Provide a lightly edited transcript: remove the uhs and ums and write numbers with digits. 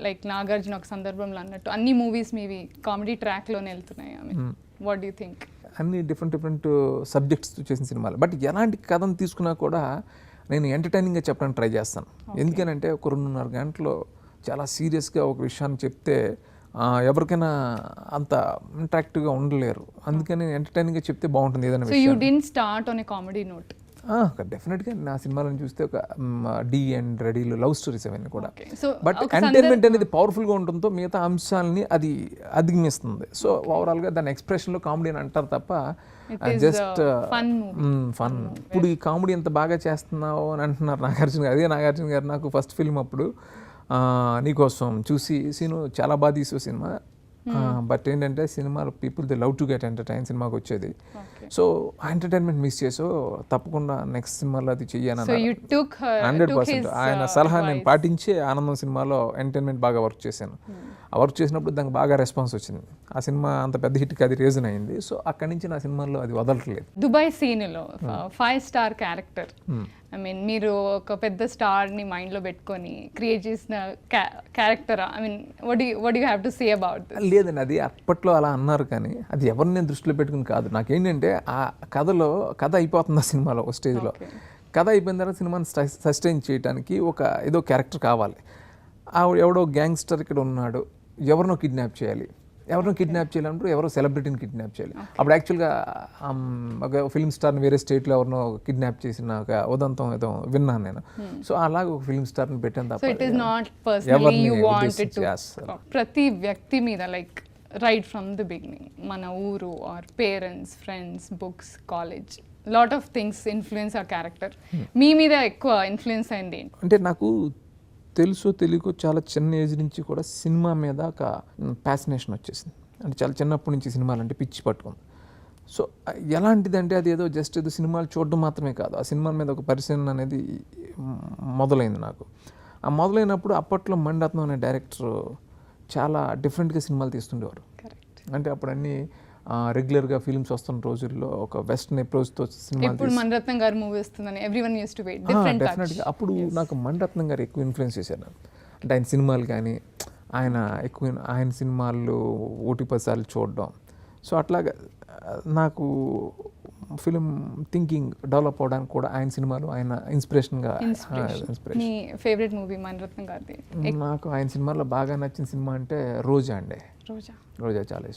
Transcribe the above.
Like Nagarjuna ఒక సందర్భంలో అన్నట్టు అన్ని మూవీస్ మీవి కామెడీ ట్రాక్లోనే వెళ్తున్నాయి. I mean what do think? అన్ని డిఫరెంట్ సబ్జెక్ట్స్ చేసిన సినిమాలు, బట్ ఎలాంటి కథను తీసుకున్నా కూడా నేను ఎంటర్టైనింగ్గా చెప్పడానికి ట్రై చేస్తాను. ఎందుకనంటే ఒక 2.5 గంటలు చాలా సీరియస్గా ఒక విషయాన్ని చెప్తే ఎవరికైనా అంత ఇంట్రాక్టివ్గా ఉండలేరు. అందుకని ఎంటర్టైనింగ్గా చెప్తే బాగుంటుంది ఏదైనా విషయం. So you didn't start on a comedy note? డెఫినెట్గా నా సినిమాలను చూస్తే ఒక డి అండ్ రెడీలు లవ్ స్టోరీస్ అవన్నీ కూడా, బట్ ఎంటర్టైన్మెంట్ అనేది పవర్ఫుల్గా ఉండటంతో మిగతా అంశాలని అది అధిగమిస్తుంది. సో ఓవరాల్గా దాని ఎక్స్ప్రెషన్లో కామెడీ అని అంటారు తప్ప జస్ట్ ఫన్. ఇప్పుడు ఈ కామెడీ ఎంత బాగా చేస్తున్నావు అని అంటున్నారు నాగార్జున గారు. అదే నాగార్జున గారు నాకు ఫస్ట్ ఫిల్మ్ అప్పుడు నీకోసం చూసి సీను చాలా బాగా తీసే సినిమా, బట్ ఏంటంటే సినిమాలో people they love to get entertain సినిమాకి వచ్చేది. సో ఆ ఎంటర్టైన్మెంట్ మిస్ చేసో తప్పకుండా నెక్స్ట్ సినిమాలో అది చెయ్యాను 100%. ఆయన సలహా నేను పాటించి ఆనందం సినిమాలో ఎంటర్టైన్మెంట్ బాగా వర్క్ చేశాను. ఆ వర్క్ చేసినప్పుడు దానికి బాగా రెస్పాన్స్ వచ్చింది. ఆ సినిమా అంత పెద్ద హిట్కి అది రీజన్ అయింది. సో అక్కడి నుంచి నా సినిమాల్లో అది వదలట్లేదు. దుబాయ్ సీన్లో 5 స్టార్ క్యారెక్టర్, ఐ మీన్ మీరు ఒక పెద్ద స్టార్ని మైండ్లో పెట్టుకొని క్రియేట్ చేసిన character, I mean what you have to say about this? లేదండి, అది అప్పట్లో అలా అన్నారు కానీ అది ఎవరిని నేను దృష్టిలో పెట్టుకుని కాదు. నాకేంటంటే ఆ కథ అయిపోతుంది ఆ సినిమాలో ఒక స్టేజ్లో. కథ అయిపోయిన తర్వాత సినిమాని సస్టైన్ చేయడానికి ఒక ఏదో క్యారెక్టర్ కావాలి. ఎవడో గ్యాంగ్స్టర్ ఇక్కడ ఉన్నాడు, ఎవరినో కిడ్నాప్ చేయాలి. ఎవరినో కిడ్నాప్ చేయాలన్నప్పుడు ఎవరో సెలబ్రిటీని కిడ్నాప్ చేయాలి. అప్పుడు యాక్చువల్గా ఒక ఫిల్మ్ స్టార్ని వేరే స్టేట్లో ఎవరినో కిడ్నాప్ చేసిన ఒక ఉదంతం ఏదో విన్నాను నేను. సో అలాగే ఒక ఫిల్మ్ స్టార్ని పెట్టాను తప్ప ప్రతి వ్యక్తి మీద like right from the beginning మన ఊరు or parents, friends, books, college, lot of things influence ఆ క్యారెక్టర్. మీ మీద ఎక్కువ ఇన్ఫ్లుయెన్స్ అయింది అంటే నాకు తెలుసో తెలియకో చాలా చిన్న ఏజ్ నుంచి కూడా సినిమా మీద ఒక ప్యాసినేషన్ వచ్చేసింది. అంటే చాలా చిన్నప్పటి నుంచి సినిమాలు అంటే పిచ్చి పట్టుకుంది. సో ఎలాంటిదంటే అది ఏదో జస్ట్ ఏదో సినిమాలు చూడడం మాత్రమే కాదు, ఆ సినిమా మీద ఒక పరిశీలన అనేది మొదలైంది నాకు. ఆ మొదలైనప్పుడు అప్పట్లో మణిరత్నం అనే డైరెక్టర్ చాలా డిఫరెంట్గా సినిమాలు తీస్తుండేవారు. అంటే అప్పుడు అన్నీ రెగ్యులర్గా ఫిల్మ్స్ వస్తున్న రోజుల్లో ఒక వెస్టర్న్ అప్రోచ్తో సినిమా మణిరత్నం గారు మూవీ వస్తుందని ఎవ్రీవన్ యూజ్డ్ టు వెయిట్. డెఫినెట్గా అప్పుడు నాకు మణిరత్నం గారు ఎక్కువ ఇన్ఫ్లుయెన్స్ చేశారు. అంటే ఆయన సినిమాలు కానీ ఆయన సినిమాలు 1-10 సార్లు చూడడం. సో అట్లాగా నాకు ఫిలిం థింకింగ్ డెవలప్ అవడానికి కూడా ఆయన సినిమాలు ఆయన ఇన్స్పిరేషన్గా. మీ ఫేవరెట్ మూవీ మణిరత్నం గారిది? నాకు ఆయన సినిమాలో బాగా నచ్చిన సినిమా అంటే రోజా అండి. రోజా చాలా ఇష్టం.